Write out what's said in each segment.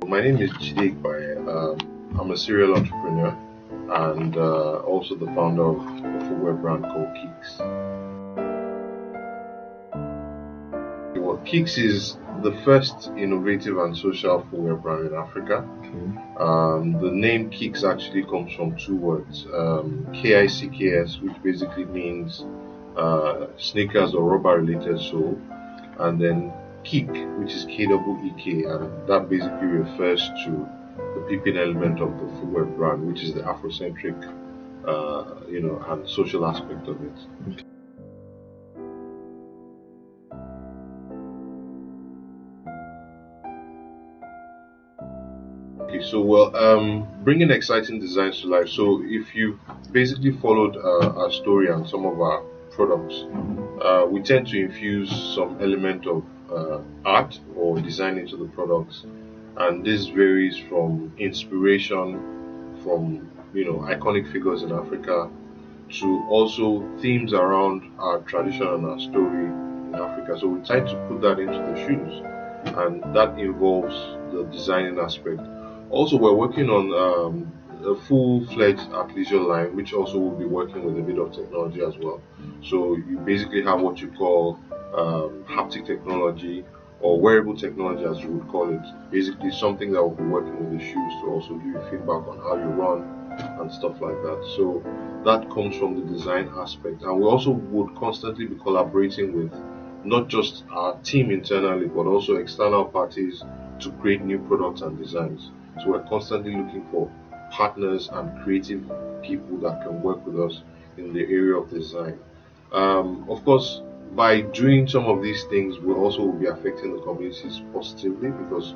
My name is Jide Ipaye. I'm a serial entrepreneur and also the founder of a footwear brand called Keexs. Well, Keexs is the first innovative and social footwear brand in Africa. The name Keexs actually comes from two words, Kicks, which basically means sneakers or rubber related sole, and then Keek, which is Keek, and that basically refers to the peeping element of the footwear brand, which is the Afrocentric, and social aspect of it. Okay, so bringing exciting designs to life. So if you basically followed our story and some of our products, we tend to infuse some element of art or design into the products, and this varies from inspiration from iconic figures in Africa to also themes around our tradition and our story in Africa. So we try to put that into the shoes, and that involves the designing aspect. Also, we're working on a full-fledged athleisure line, which also will be working with a bit of technology as well. So you basically have what you call haptic technology or wearable technology, as you would call it. Basically, something that will be working with the shoes to also give you feedback on how you run and stuff like that. So that comes from the design aspect, and we also would constantly be collaborating with not just our team internally, but also external parties to create new products and designs. So we're constantly looking for partners and creative people that can work with us in the area of design. Of course, by doing some of these things, we also will be affecting the communities positively because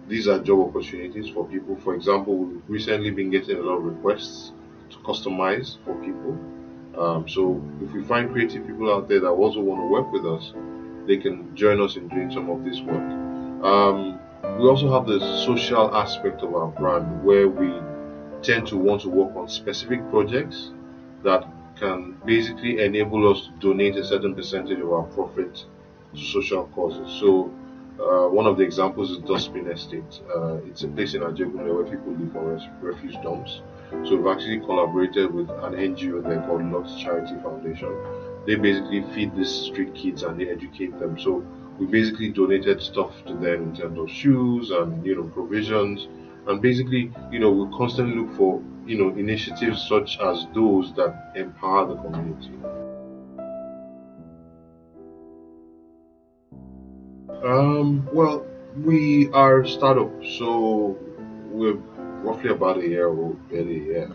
these are job opportunities for people. For example, we've recently been getting a lot of requests to customize for people. So if we find creative people out there that also want to work with us, they can join us in doing some of this work. We also have the social aspect of our brand where we tend to want to work on specific projects that can basically enable us to donate a certain percentage of our profit to social causes. So one of the examples is Dustbin Estate. It's a place in Ajegunle where people live on refuse dumps. So we've actually collaborated with an NGO there called Lux Charity Foundation. They basically feed these street kids and they educate them. So we basically donated stuff to them in terms of shoes and provisions, and basically we constantly look for initiatives such as those that empower the community. Well, we are a startup, so we're roughly about a year old, barely a year.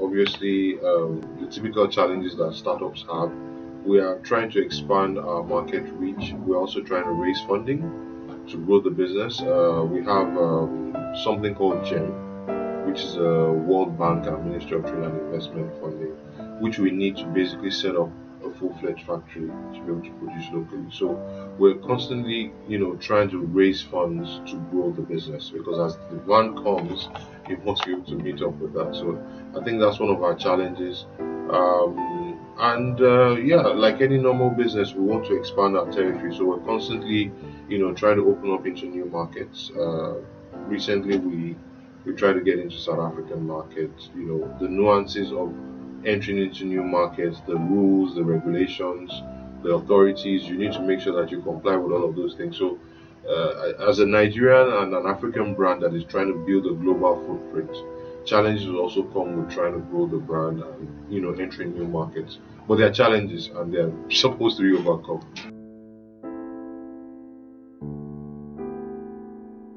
Obviously, the typical challenges that startups have. We are trying to expand our market reach. We're also trying to raise funding to grow the business. We have something called GEM, which is a World Bank and Ministry of Trade and Investment funding, which we need to basically set up a full-fledged factory to be able to produce locally. So we're constantly, trying to raise funds to grow the business because as the demand comes, you must be able to meet up with that. So I think that's one of our challenges. Like any normal business, we want to expand our territory. So we're constantly, trying to open up into new markets. Recently, we tried to get into South African markets. The nuances of entering into new markets, the rules, the regulations, the authorities. You need to make sure that you comply with all of those things. So, as a Nigerian and an African brand that is trying to build a global footprint, challenges will also come with trying to grow the brand and entering new markets. But there are challenges and they're supposed to be overcome.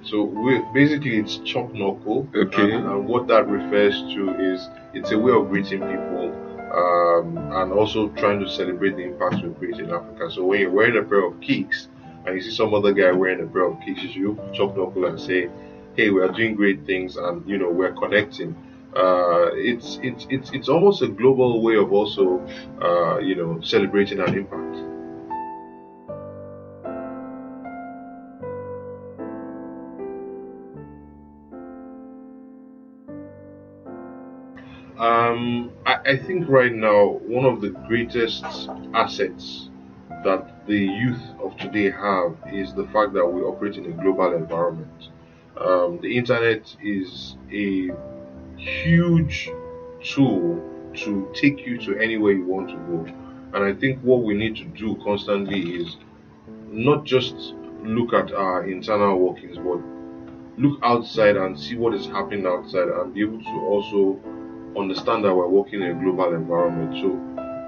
So basically it's chop knuckle. Okay. And what that refers to is it's a way of greeting people and also trying to celebrate the impacts we create in Africa. So when you're wearing a pair of Keeks and you see some other guy wearing a pair of Keeks, you should chop knuckle and say, hey, we are doing great things and we're connecting. It's almost a global way of also celebrating an impact. I think right now one of the greatest assets that the youth of today have is the fact that we operate in a global environment. The internet is a huge tool to take you to anywhere you want to go. And I think what we need to do constantly is not just look at our internal workings, but look outside and see what is happening outside and be able to also understand that we're working in a global environment. So,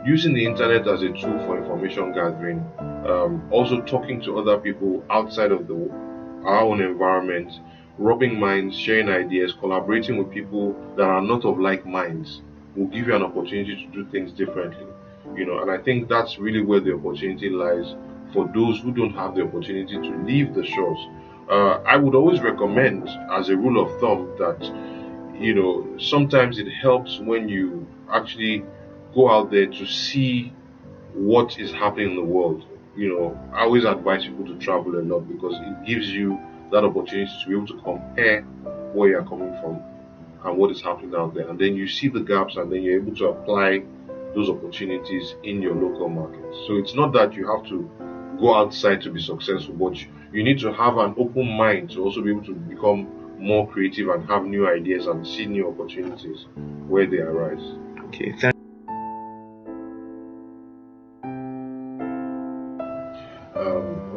using the internet as a tool for information gathering, also talking to other people outside of our own environment, rubbing minds, sharing ideas, collaborating with people that are not of like minds will give you an opportunity to do things differently. And I think that's really where the opportunity lies for those who don't have the opportunity to leave the shores. I would always recommend, as a rule of thumb, that sometimes it helps when you actually go out there to see what is happening in the world. I always advise people to travel a lot because it gives you that opportunity to be able to compare where you're coming from and what is happening out there. And then you see the gaps and then you're able to apply those opportunities in your local market. So it's not that you have to go outside to be successful, but you need to have an open mind to also be able to become more creative and have new ideas and see new opportunities where they arise. Okay,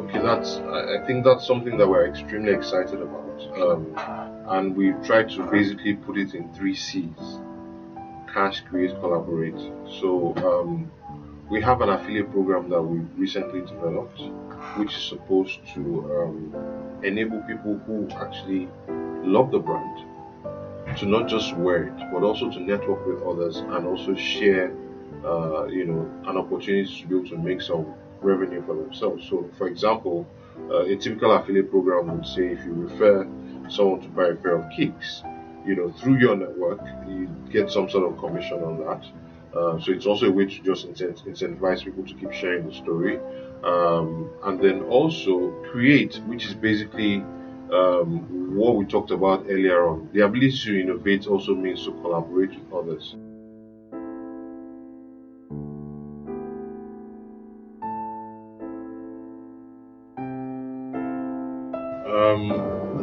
I think that's something that we're extremely excited about, and we try to basically put it in 3 C's: cash, create, collaborate. So we have an affiliate program that we recently developed, which is supposed to enable people who actually love the brand to not just wear it, but also to network with others and also share, an opportunity to be able to make some revenue for themselves. So, for example, a typical affiliate program would say if you refer someone to buy a pair of Keexs, through your network, you get some sort of commission on that. So it's also a way to just incentivize people to keep sharing the story, and then also create, which is basically what we talked about earlier on. The ability to innovate also means to collaborate with others.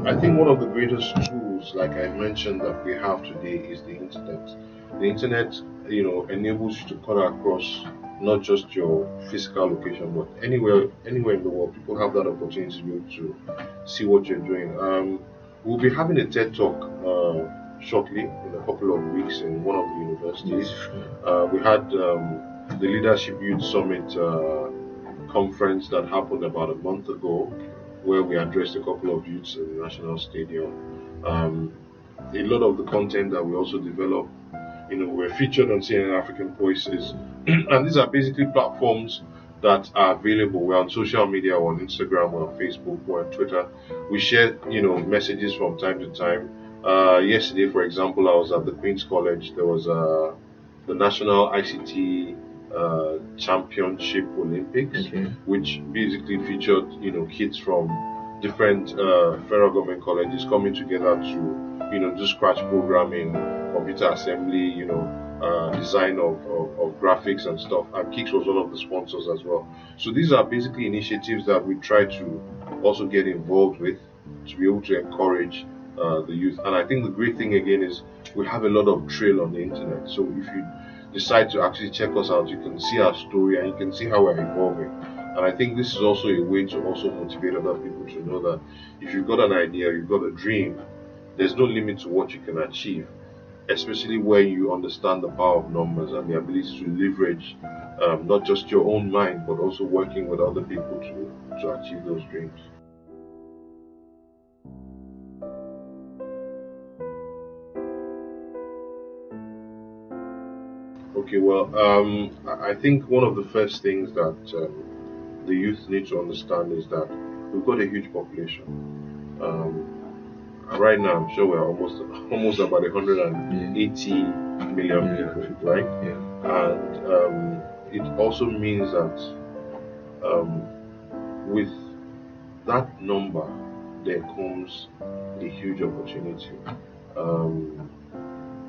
I think one of the greatest tools, like I mentioned, that we have today is the internet. The internet, enables you to cut across not just your physical location, but anywhere in the world. People have that opportunity to be able to see what you're doing. We'll be having a TED talk shortly in a couple of weeks in one of the universities. We had the Leadership Youth Summit conference that happened about a month ago, where we addressed a couple of youths in the National Stadium. A lot of the content that we also developed, we're featured on CNN African Voices, and these are basically platforms that are available. We're on social media, we're on Instagram, we're on Facebook, we're on Twitter. We share, messages from time to time. Yesterday, for example, I was at the Queen's College. There was the National ICT Championship Olympics, which basically featured kids from different federal government colleges coming together to do scratch programming, computer assembly, design of graphics and stuff. And Keexs was one of the sponsors as well. So these are basically initiatives that we try to also get involved with to be able to encourage the youth. And I think the great thing again is we have a lot of trail on the internet. So if you decide to actually check us out, you can see our story and you can see how we're evolving. And I think this is also a way to also motivate other people to know that if you've got an idea, you've got a dream, there's no limit to what you can achieve, especially when you understand the power of numbers and the ability to leverage not just your own mind, but also working with other people to achieve those dreams. Okay, well, I think one of the first things that the youth need to understand is that we've got a huge population. Right now, I'm sure we're almost about 180 million people, right? And it also means that with that number, there comes a huge opportunity.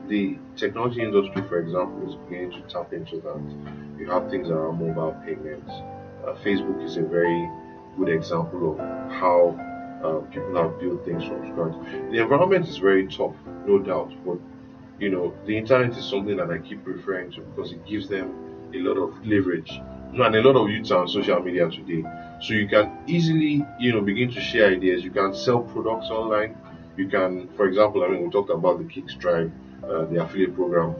The technology industry, for example, is beginning to tap into that. You have things around mobile payments. Facebook is a very good example of how People have built things from scratch. The environment is very tough, no doubt, but the internet is something that I keep referring to because it gives them a lot of leverage. And a lot of youths are on social media today. So you can easily, begin to share ideas. You can sell products online. You can, for example, we talked about the Keexs Drive, the affiliate program.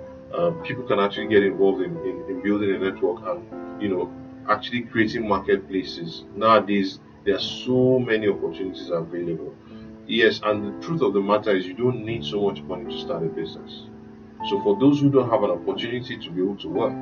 People can actually get involved in building a network and, actually creating marketplaces. Nowadays, there are so many opportunities available. Yes, and the truth of the matter is you don't need so much money to start a business. So for those who don't have an opportunity to be able to work,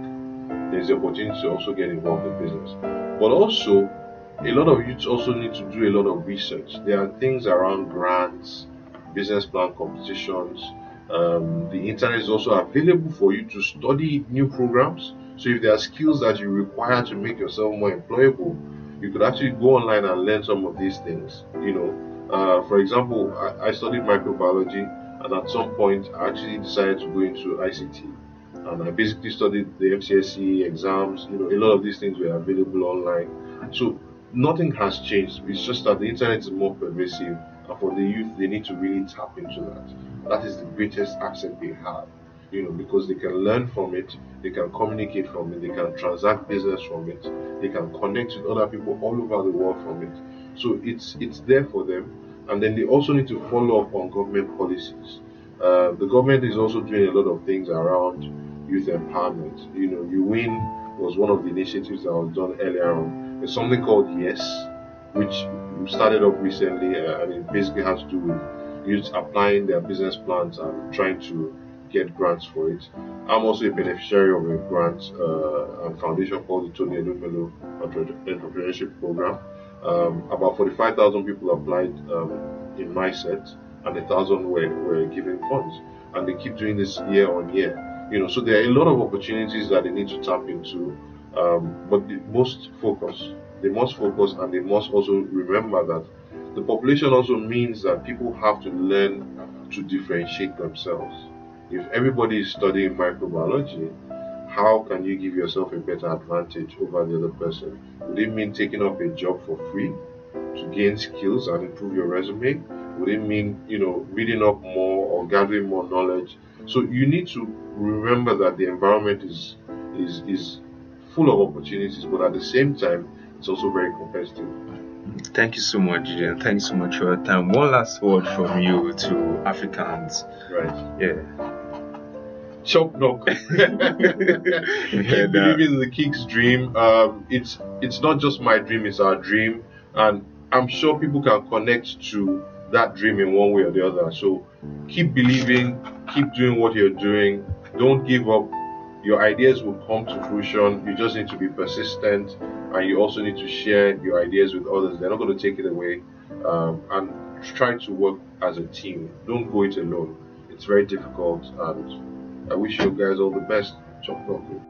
there's the opportunity to also get involved in business. But also, a lot of youths also need to do a lot of research. There are things around grants, business plan competitions. The internet is also available for you to study new programs. So if there are skills that you require to make yourself more employable, you could actually go online and learn some of these things. For example, I studied microbiology, and at some point, I actually decided to go into ICT. And I basically studied the FCSE exams. A lot of these things were available online. So nothing has changed. It's just that the internet is more pervasive, and for the youth, they need to really tap into that. That is the greatest asset they have. Because they can learn from it, they can communicate from it, they can transact business from it, they can connect with other people all over the world from it. So it's there for them, and then they also need to follow up on government policies. The government is also doing a lot of things around youth empowerment. You Win was one of the initiatives that was done earlier on. There's something called Yes, which started up recently, and it basically has to do with youths applying their business plans and trying to get grants for it. I'm also a beneficiary of a grant and foundation called the Tony Elumelu Entrepreneurship Program. About 45,000 people applied in my set, and 1,000 were given funds, and they keep doing this year on year. So there are a lot of opportunities that they need to tap into, but they must focus, and they must also remember that the population also means that people have to learn to differentiate themselves. If everybody is studying microbiology, how can you give yourself a better advantage over the other person? Would it mean taking up a job for free to gain skills and improve your resume? Would it mean, reading up more or gathering more knowledge? So you need to remember that the environment is full of opportunities, but at the same time, it's also very competitive. Thank you so much, Jide. Thank you so much for your time. One last word from you to Africans. Right. Yeah. Chop knock. Keep believing in the Keexs dream. It's not just my dream; it's our dream, and I'm sure people can connect to that dream in one way or the other. So keep believing, keep doing what you're doing. Don't give up. Your ideas will come to fruition. You just need to be persistent, and you also need to share your ideas with others. They're not going to take it away, and try to work as a team. Don't go it alone. It's very difficult, and I wish you guys all the best. Chop talking.